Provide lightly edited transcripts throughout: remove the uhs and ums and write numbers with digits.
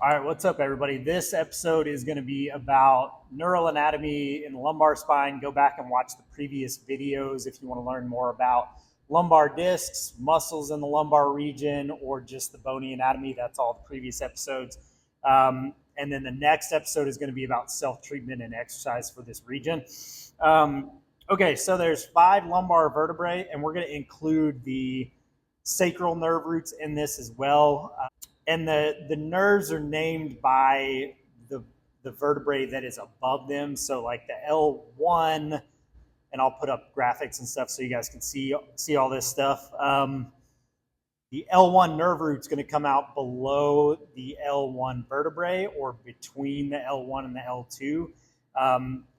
All right, what's up, everybody? This episode is going to be about neural anatomy in the lumbar spine. Go back and watch the previous videos if you want to learn more about lumbar discs, muscles in the lumbar region, or just the bony anatomy. That's all the previous episodes. And then the next episode is going to be about self-treatment and exercise for this region. Okay, so there's 5 lumbar vertebrae, and we're going to include the sacral nerve roots in this as well. And the nerves are named by the vertebrae that is above them. So like the L1, and I'll put up graphics and stuff so you guys can see all this stuff. The L1 nerve root is going to come out below the L1 vertebrae or between the L1 and the L2.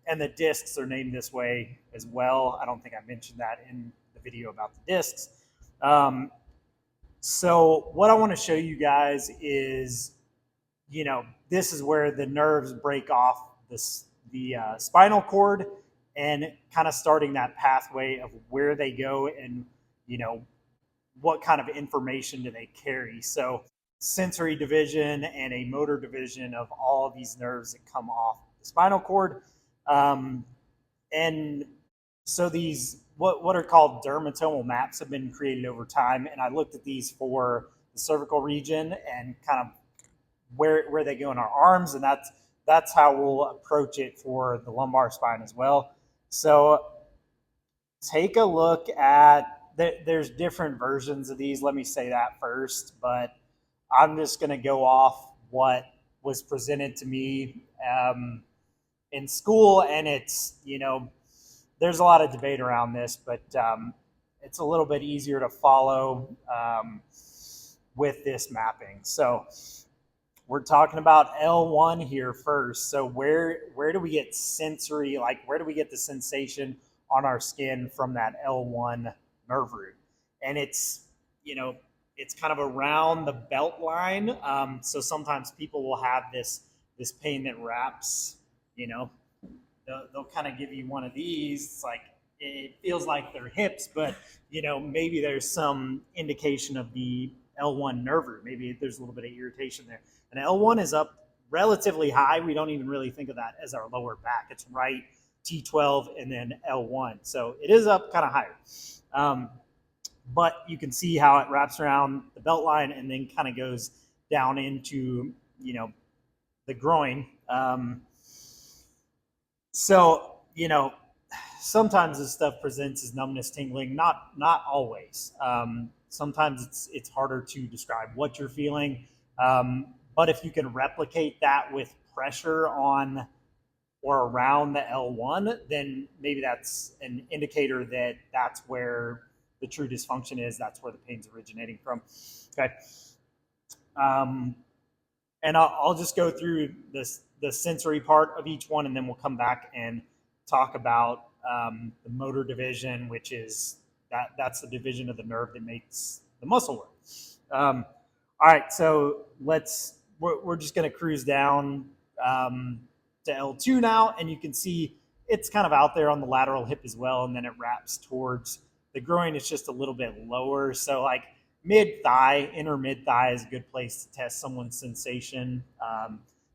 And the discs are named this way as well. I don't think I mentioned that in the video about the discs. So what I want to show you guys is, this is where the nerves break off the spinal cord and kind of starting that pathway of where they go and, what kind of information do they carry. So sensory division and a motor division of all of these nerves that come off the spinal cord. And so these what are called dermatomal maps have been created over time, and I looked at these for the cervical region and kind of where they go in our arms, and that's how we'll approach it for the lumbar spine as well. So take a look at there's different versions of these. Let me say that first, but I'm just going to go off what was presented to me in school, and it's there's a lot of debate around this, but it's a little bit easier to follow with this mapping. So we're talking about L1 here first. So where do we get sensory, like where do we get the sensation on our skin from that L1 nerve root? And it's kind of around the belt line. So sometimes people will have this pain that wraps, they'll kind of give you one of these. It's like it feels like their hips, but maybe there's some indication of the L1 nerve root. Maybe there's a little bit of irritation there. And L1 is up relatively high. We don't even really think of that as our lower back. It's right T12 and then L1. So it is up kind of higher. But you can see how it wraps around the belt line and then kind of goes down into, the groin. So, sometimes this stuff presents as numbness, tingling, not always. Sometimes it's harder to describe what you're feeling. But if you can replicate that with pressure on or around the L1, then maybe that's an indicator that that's where the true dysfunction is. That's where the pain's originating from. Okay. And I'll just go through the sensory part of each one, and then we'll come back and talk about the motor division, which is that's the division of the nerve that makes the muscle work. All right, so we're just going to cruise down to L2 now, and you can see it's kind of out there on the lateral hip as well, and then it wraps towards the groin. It's just a little bit lower, so like mid-thigh, inner mid-thigh is a good place to test someone's sensation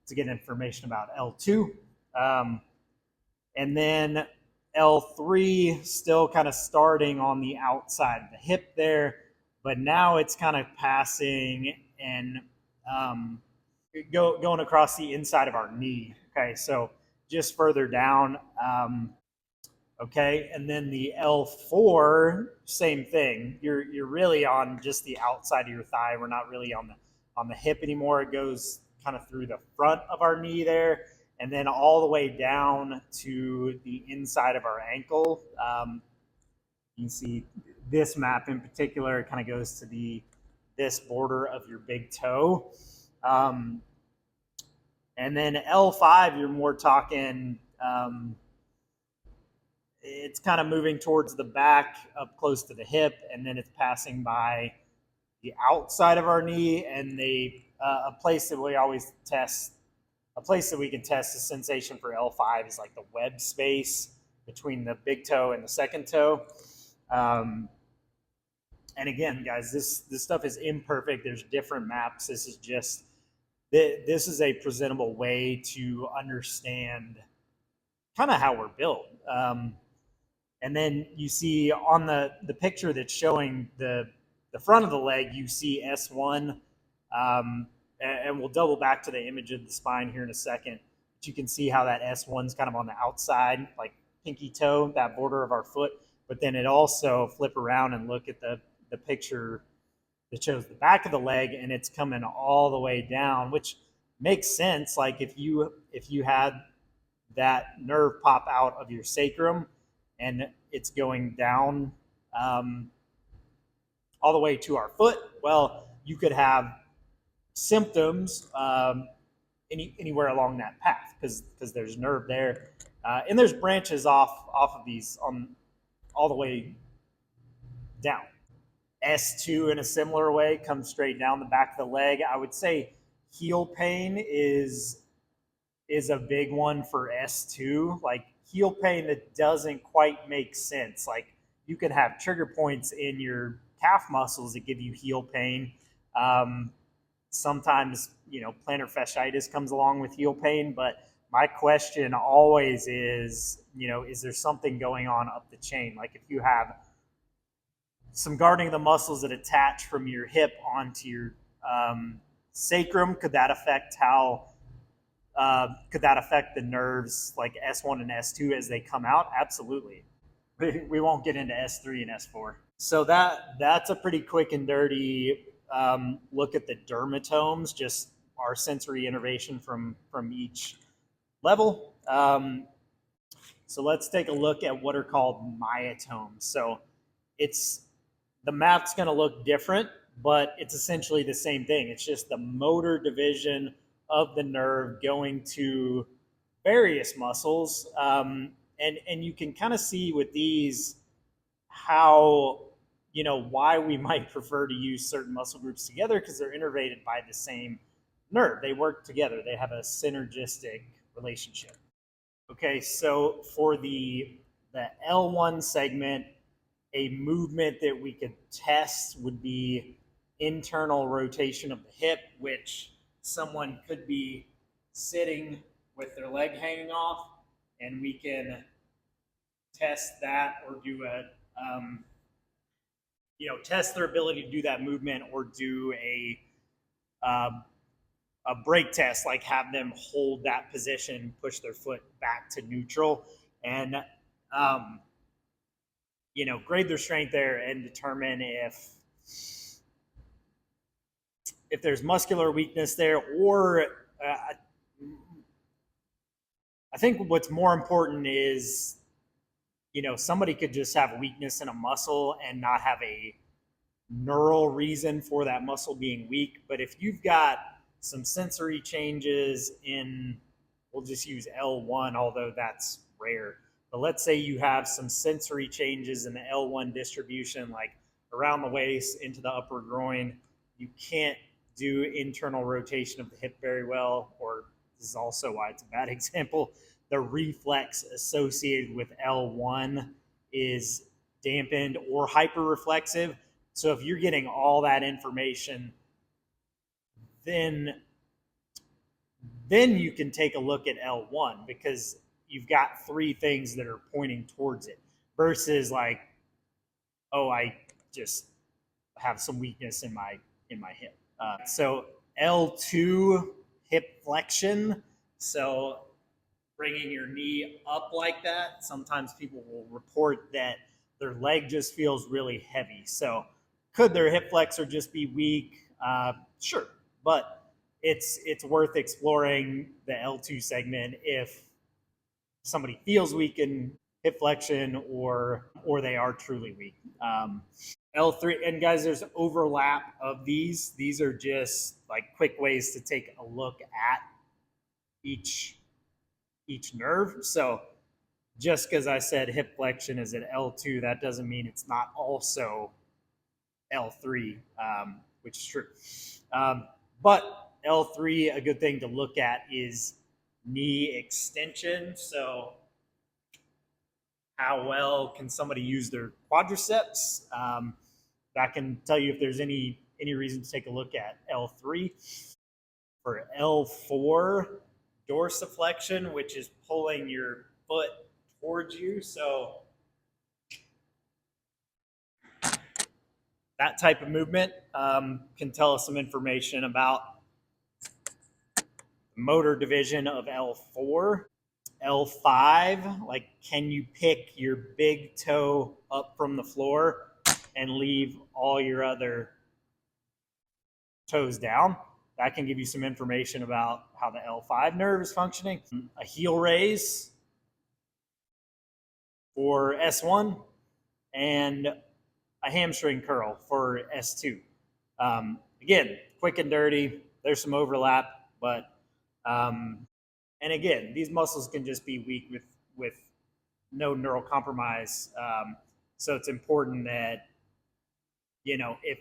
to get information about L2. And then L3 still kind of starting on the outside of the hip there, but now it's kind of passing and going across the inside of our knee. Okay, so just further down. Okay, and then the L4, same thing. You're really on just the outside of your thigh. We're not really on the hip anymore. It goes kind of through the front of our knee there, and then all the way down to the inside of our ankle. You can see this map in particular. It kind of goes to this border of your big toe. And then L5, you're more talking. It's kind of moving towards the back up close to the hip, and then it's passing by the outside of our knee, and a place that we always test, a place that we can test the sensation for L5 is like the web space between the big toe and the second toe. And again, guys, this stuff is imperfect. There's different maps. This is just this is a presentable way to understand kind of how we're built. And then you see on the picture that's showing the front of the leg, you see S1. And we'll double back to the image of the spine here in a second. But you can see how that S1's kind of on the outside, like pinky toe, that border of our foot. But then it also flip around and look at the picture that shows the back of the leg, and it's coming all the way down, which makes sense. Like if you had that nerve pop out of your sacrum and it's going down all the way to our foot, well, you could have symptoms anywhere along that path because there's nerve there, and there's branches off of these on all the way down. S2 in a similar way comes straight down the back of the leg. I would say heel pain is a big one for S2. Like heel pain that doesn't quite make sense. Like you can have trigger points in your calf muscles that give you heel pain. Sometimes, plantar fasciitis comes along with heel pain, but my question always is, is there something going on up the chain? Like if you have some guarding of the muscles that attach from your hip onto your sacrum, could that affect the nerves like S1 and S2 as they come out? Absolutely. We won't get into S3 and S4. So that's a pretty quick and dirty look at the dermatomes, just our sensory innervation from each level. So let's take a look at what are called myotomes. So the map's going to look different, but it's essentially the same thing. It's just the motor division of the nerve going to various muscles. And you can kind of see with these how, why we might prefer to use certain muscle groups together because they're innervated by the same nerve. They work together. They have a synergistic relationship. Okay, so for the L1 segment, a movement that we could test would be internal rotation of the hip, which someone could be sitting with their leg hanging off, and we can test that or do test their ability to do that movement or do a brake test, like have them hold that position, push their foot back to neutral, and grade their strength there and determine if there's muscular weakness there, or I think what's more important is, somebody could just have weakness in a muscle and not have a neural reason for that muscle being weak. But if you've got some sensory changes we'll just use L1, although that's rare. But let's say you have some sensory changes in the L1 distribution, like around the waist into the upper groin. You can't do internal rotation of the hip very well, or this is also why it's a bad example. The reflex associated with L1 is dampened or hyperreflexive. So if you're getting all that information, then you can take a look at L1 because you've got three things that are pointing towards it versus like, oh, I just have some weakness in my hip. So L2, hip flexion. So bringing your knee up like that. Sometimes people will report that their leg just feels really heavy. So could their hip flexor just be weak? Sure, but it's worth exploring the L2 segment if somebody feels weak in hip flexion or they are truly weak. L3, and guys, there's overlap of these. These are just like quick ways to take a look at each nerve. So just because I said hip flexion is at L2, that doesn't mean it's not also L3, which is true. But L3, a good thing to look at is knee extension. So how well can somebody use their quadriceps? That can tell you if there's any reason to take a look at L3. For L4, dorsiflexion, which is pulling your foot towards you. So that type of movement can tell us some information about the motor division of L4. L5, like, can you pick your big toe up from the floor and leave all your other toes down? That can give you some information about how the L5 nerve is functioning. A heel raise for S1 and a hamstring curl for S2. Again, quick and dirty. There's some overlap, but and again, these muscles can just be weak with no neural compromise. So it's important that, if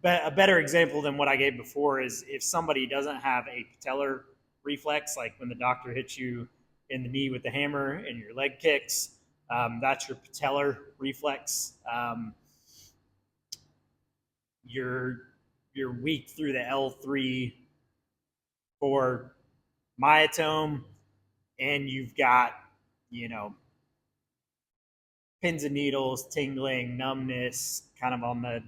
a better example than what I gave before is if somebody doesn't have a patellar reflex, like when the doctor hits you in the knee with the hammer and your leg kicks, that's your patellar reflex. You're weak through the L3 for myotome, and you've got, pins and needles, tingling, numbness, kind of on the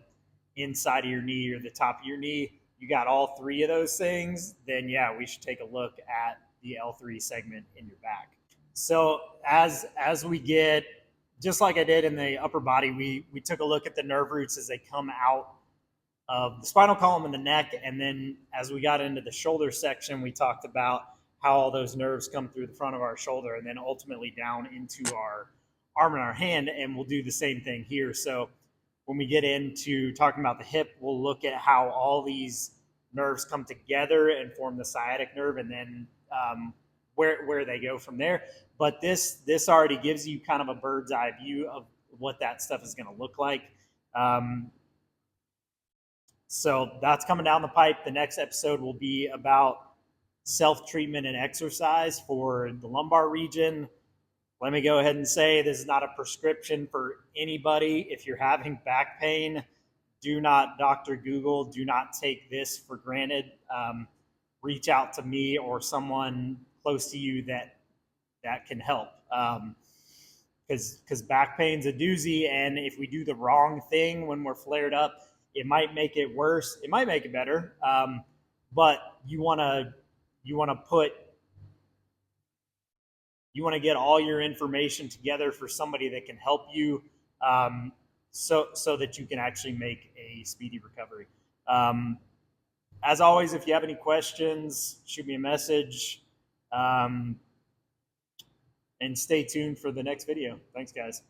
inside of your knee or the top of your knee. You got all three of those things, then yeah, we should take a look at the L3 segment in your back. So as we get, just like I did in the upper body, we took a look at the nerve roots as they come out of the spinal column and the neck. And then as we got into the shoulder section, we talked about how all those nerves come through the front of our shoulder and then ultimately down into our arm and our hand. And we'll do the same thing here. So when we get into talking about the hip, we'll look at how all these nerves come together and form the sciatic nerve, and then where they go from there. But this already gives you kind of a bird's eye view of what that stuff is going to look like. So that's coming down the pipe. The next episode will be about self-treatment and exercise for the lumbar region. Let me go ahead and say this is not a prescription for anybody. If you're having back pain, do not Dr. Google. Do not take this for granted. Reach out to me or someone close to you that can help. Because back pain's a doozy, and if we do the wrong thing when we're flared up, it might make it worse. It might make it better, but you want to get all your information together for somebody that can help you, so that you can actually make a speedy recovery. As always, if you have any questions, shoot me a message, and stay tuned for the next video. Thanks, guys.